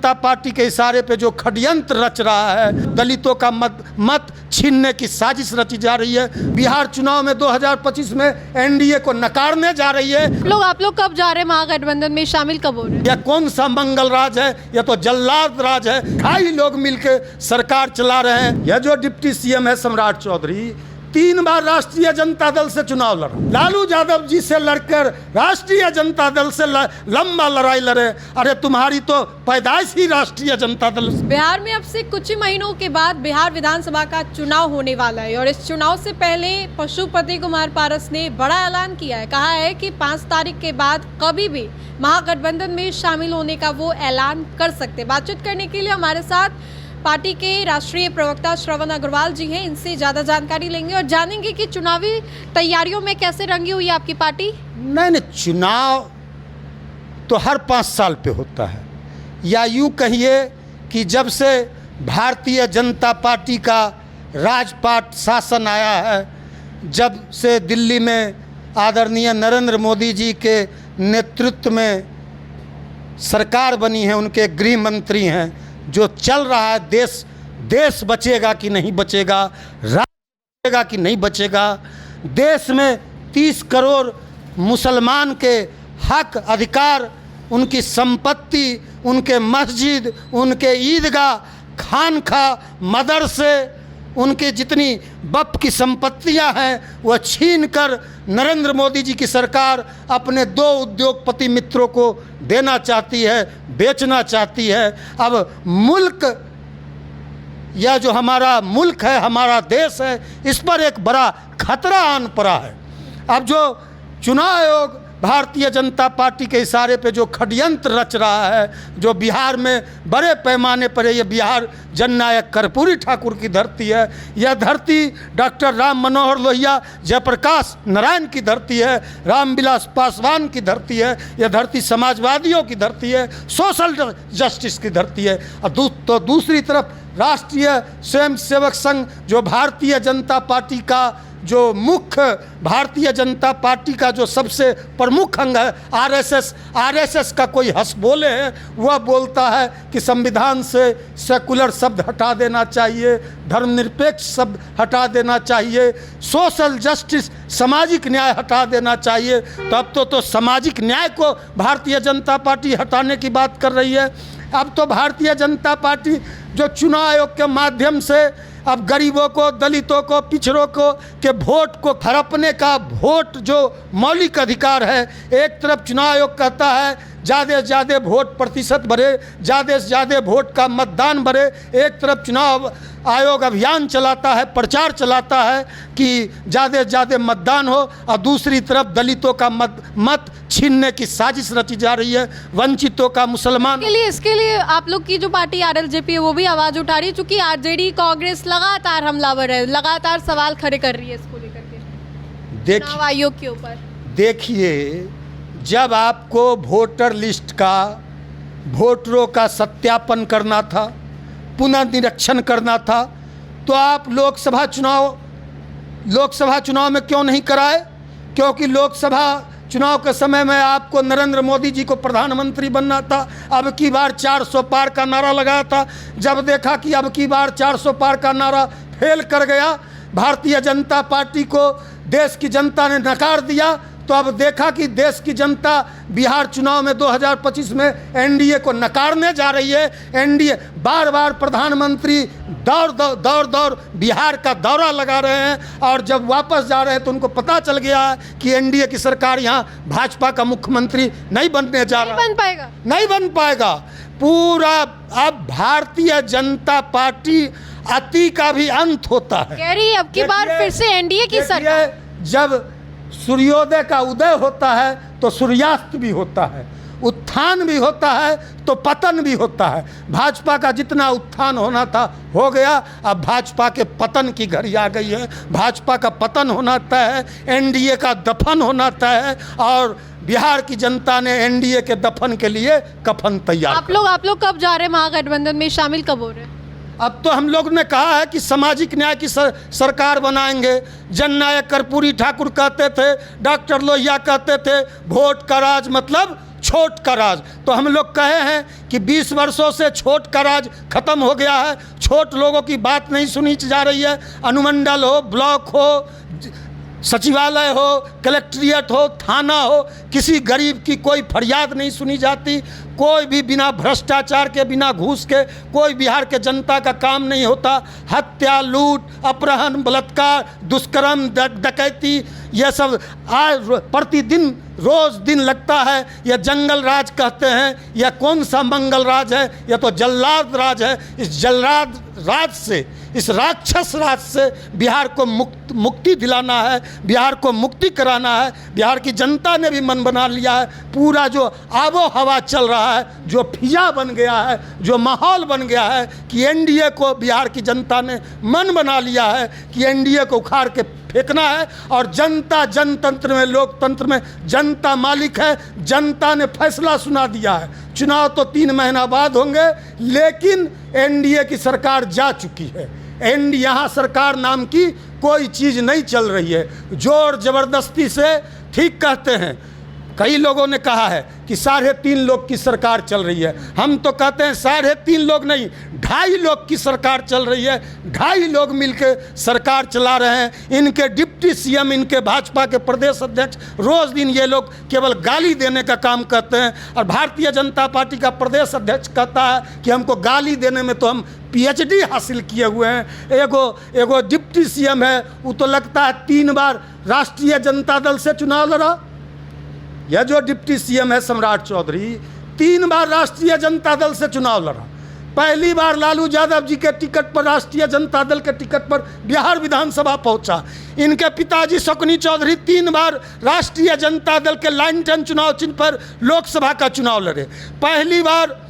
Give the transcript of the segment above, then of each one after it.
जनता party के इशारे पे जो षड्यंत्र रच रहा है, दलितों का मत छीनने की साजिश रची जा रही है। बिहार चुनाव में 2025 में एनडीए को नकारने जा रही है। आप लोग कब जा रहे हैं महागठबंधन में शामिल, कब हो रहे हैं? यह कौन सा मंगल राज है? यह तो जल्लाद राज है। 2.5 लोग मिलकर सरकार चला रहे हैं। यह जो डिप्टी सीएम है सम्राट चौधरी, 3 बार राष्ट्रीय जनता दल से चुनाव लड़ा, लालू यादव जी से लड़कर राष्ट्रीय जनता दल से लंबा लड़ाई लड़े। अरे तुम्हारी तो पैदाइश ही राष्ट्रीय जनता दल। बिहार में अब से कुछ ही महीनों के बाद बिहार विधानसभा का चुनाव होने वाला है और इस चुनाव से पहले पशुपति कुमार पारस ने बड़ा ऐलान किया है। कहा है कि 5 तारीख के बाद कभी भी महागठबंधन में शामिल होने का वो ऐलान कर सकते। बातचीत करने के लिए हमारे साथ पार्टी के राष्ट्रीय प्रवक्ता श्रवण अग्रवाल जी हैं। इनसे ज़्यादा जानकारी लेंगे और जानेंगे कि चुनावी तैयारियों में कैसे रंगी हुई है आपकी पार्टी। नहीं, चुनाव तो हर 5 साल पे होता है, या यूँ कहिए कि जब से भारतीय जनता पार्टी का राजपाट शासन आया है, जब से दिल्ली में आदरणीय नरेंद्र मोदी जी के नेतृत्व में सरकार बनी है, उनके गृह मंत्री हैं, जो चल रहा है, देश बचेगा कि नहीं बचेगा, राज्य बचेगा कि नहीं बचेगा, देश में 30 करोड़ मुसलमान के हक अधिकार, उनकी संपत्ति, उनके मस्जिद, उनके ईदगाह, खानखा, मदरसे, उनकी जितनी वक्फ की संपत्तियां हैं वह छीन कर नरेंद्र मोदी जी की सरकार अपने 2 उद्योगपति मित्रों को देना चाहती है, बेचना चाहती है। अब मुल्क, यह जो हमारा मुल्क है, हमारा देश है, इस पर एक बड़ा खतरा आन पड़ा है। अब जो चुनाव आयोग भारतीय जनता पार्टी के इशारे पे जो षड्यंत्र रच रहा है, जो बिहार में बड़े पैमाने पर है, ये बिहार जननायक कर्पूरी ठाकुर की धरती है, यह धरती डॉक्टर राम मनोहर लोहिया, जयप्रकाश नारायण की धरती है, रामविलास पासवान की धरती है, यह धरती समाजवादियों की धरती है, सोशल जस्टिस की धरती है। और दूसरी तरफ राष्ट्रीय स्वयंसेवक संघ, जो भारतीय जनता पार्टी का जो मुख्य, भारतीय जनता पार्टी का जो सबसे प्रमुख अंग है, आरएसएस का कोई हंस बोले है, वह बोलता है कि संविधान से सेकुलर शब्द हटा देना चाहिए, धर्मनिरपेक्ष शब्द हटा देना चाहिए, सोशल जस्टिस, सामाजिक न्याय हटा देना चाहिए। तो अब तो सामाजिक न्याय को भारतीय जनता पार्टी हटाने की बात कर रही है। अब तो भारतीय जनता पार्टी जो चुनाव आयोग के माध्यम से अब गरीबों को, दलितों को, पिछड़ों को के वोट को हड़पने का, वोट जो मौलिक अधिकार है, एक तरफ चुनाव आयोग कहता है ज़्यादा से ज़्यादा वोट प्रतिशत बढ़े, ज़्यादा से ज़्यादा वोट का मतदान बढ़े, एक तरफ चुनाव आयोग अभियान चलाता है, प्रचार चलाता है कि ज़्यादा से ज़्यादा मतदान हो, और दूसरी तरफ दलितों का मत छीनने की साजिश रची जा रही है, वंचितों का, मुसलमान। इसके लिए आप लोग की जो पार्टी आरएलजेपी है वो भी आवाज़ उठा रही है, चूँकि आरजेडी कांग्रेस लगातार हमलावर है, लगातार सवाल खड़े कर रही है इसको लेकर के चुनाव आयोग के ऊपर। देखिए, जब आपको वोटर लिस्ट का, वोटरों का सत्यापन करना था, पुनर्निरीक्षण करना था, तो आप लोकसभा चुनाव में क्यों नहीं कराए? क्योंकि लोकसभा चुनाव के समय में आपको नरेंद्र मोदी जी को प्रधानमंत्री बनना था। अब की बार 400 पार का नारा लगाया था। जब देखा कि अब की बार 400 पार का नारा फेल कर गया, भारतीय जनता पार्टी को देश की जनता ने नकार दिया, तो अब देखा कि देश की जनता बिहार चुनाव में 2025 में एनडीए को नकारने जा रही है। एनडीए बार बार प्रधानमंत्री दौर बिहार का दौरा लगा रहे हैं, और जब वापस जा रहे हैं तो उनको पता चल गया है कि एनडीए की सरकार यहाँ भाजपा का मुख्यमंत्री नहीं बनने जा रहा, नहीं बन पाएगा। पूरा अब भारतीय जनता पार्टी अति का भी अंत होता है। कह रही है अब की बार फिर से एनडीए की सरकार। जब सूर्योदय का उदय होता है तो सूर्यास्त भी होता है, उत्थान भी होता है तो पतन भी होता है। भाजपा का जितना उत्थान होना था हो गया, अब भाजपा के पतन की घड़ी आ गई है। भाजपा का पतन होना तय है, एनडीए का दफन होना तय है, और बिहार की जनता ने एनडीए के दफन के लिए कफन तैयार। आप लोग कब जा रहे हैं महागठबंधन में शामिल, कब हो रहे हैं? अब तो हम लोग ने कहा है कि सामाजिक न्याय की सरकार बनाएंगे। जननायक कर्पूरी ठाकुर कहते थे, डॉक्टर लोहिया कहते थे, वोट का राज मतलब छोट का राज। तो हम लोग कहे हैं कि 20 वर्षों से छोट का राज खत्म हो गया है। छोट लोगों की बात नहीं सुनी जा रही है। अनुमंडल हो, ब्लॉक हो, सचिवालय हो, कलेक्ट्रेट हो, थाना हो, किसी गरीब की कोई फरियाद नहीं सुनी जाती। कोई भी बिना भ्रष्टाचार के, बिना घूस के कोई बिहार के जनता का काम नहीं होता। हत्या, लूट, अपहरण, बलात्कार, दुष्कर्म, डकैती, यह सब आज प्रतिदिन रोज़ दिन लगता है। यह जंगल राज कहते हैं, यह कौन सा मंगल राज है? यह तो जल्लाद राज है। इस जल्लाद राज से, इस राक्षस राज से बिहार को मुक्ति दिलाना है, बिहार को मुक्ति कराना है। बिहार की जनता ने भी मन बना लिया है। पूरा जो आबो हवा चल रहा है, जो फिजा बन गया है, जो माहौल बन गया है कि एनडीए को बिहार की जनता ने मन बना लिया है कि एनडीए को उखाड़ के फेंकना है। और जनता, जनतंत्र में, लोकतंत्र में जनता मालिक है। जनता ने फैसला सुना दिया है। चुनाव तो 3 महीना बाद होंगे, लेकिन एनडीए की सरकार जा चुकी है। यहाँ सरकार नाम की कोई चीज़ नहीं चल रही है। जोर जबरदस्ती से, ठीक कहते हैं, कई लोगों ने कहा है कि 3.5 लोग की सरकार चल रही है। हम तो कहते हैं 3.5 लोग नहीं, 2.5 लोग की सरकार चल रही है। 2.5 लोग मिलकर सरकार चला रहे हैं। इनके डिप्टी सीएम, इनके भाजपा के प्रदेश अध्यक्ष, रोज़ दिन ये लोग केवल गाली देने का काम करते हैं। और भारतीय जनता पार्टी का प्रदेश अध्यक्ष कहता है कि हमको गाली देने में तो हम PhD हासिल किए हुए हैं। एगो डिप्टी सीएम है, वो तो लगता है 3 बार राष्ट्रीय जनता दल से चुनाव लड़ा। यह जो डिप्टी सीएम है सम्राट चौधरी, 3 बार राष्ट्रीय जनता दल से चुनाव लड़ा। पहली बार लालू यादव जी के टिकट पर, राष्ट्रीय जनता दल के टिकट पर बिहार विधानसभा पहुंचा। इनके पिताजी शकुनी चौधरी 3 बार राष्ट्रीय जनता दल के लाइन 10 चुनाव चिन्ह पर लोकसभा का चुनाव लड़े। पहली बार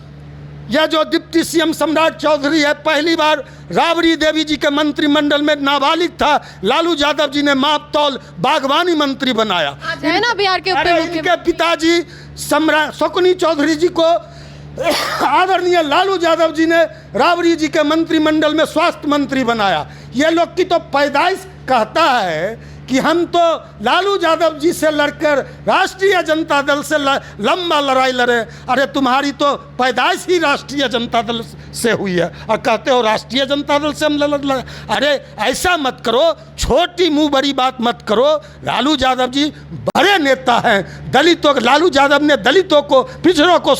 यह जो डिप्टी सीएम सम्राट चौधरी है, पहली बार राबड़ी देवी जी के मंत्रिमंडल में नाबालिग था, लालू यादव जी ने माप तौल बागवानी मंत्री बनाया। है ना बिहार के इनके पिताजी सम्राट शकुनी चौधरी जी को आदरणीय लालू यादव जी ने राबड़ी जी के मंत्रिमंडल में स्वास्थ्य मंत्री बनाया। ये लोग की तो पैदाइश कहता है कि हम तो लालू यादव जी से लड़कर राष्ट्रीय जनता दल से लंबा लड़ाई लड़े। अरे तुम्हारी तो पैदाइश ही राष्ट्रीय जनता दल से हुई है और कहते हो राष्ट्रीय जनता दल से हम लड़। अरे ऐसा मत करो, छोटी मुंह बड़ी बात मत करो। लालू यादव जी बड़े नेता हैं। दलितों, लालू यादव ने दलितों को, पिछड़ों को,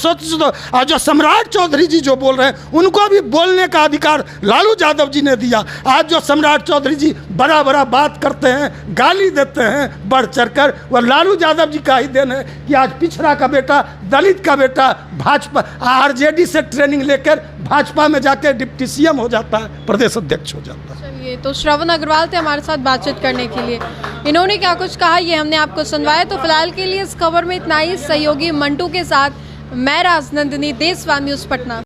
और जो सम्राट चौधरी जी जो बोल रहे हैं, उनको भी बोलने का अधिकार लालू यादव जी ने दिया। आज जो सम्राट चौधरी जी बड़ा बड़ा बात करते हैं, गाली देते हैं बढ़ चढ़कर, वह लालू यादव जी का ही देन है कि आज पिछड़ा का बेटा, दलित का बेटा भाजपा RJD से ट्रेनिंग लेकर भाजपा में जाकर डिप्टी सीएम हो जाता है, प्रदेश अध्यक्ष हो जाता है। चलिए, तो श्रवण अग्रवाल थे हमारे साथ बातचीत करने के लिए। इन्होंने क्या कुछ कहा ये हमने आपको सुनवाया। तो फिलहाल के लिए इस खबर में इतना ही। सहयोगी मंटू के साथ मैं राजनंदिनी, देशवान न्यूज़ पटना।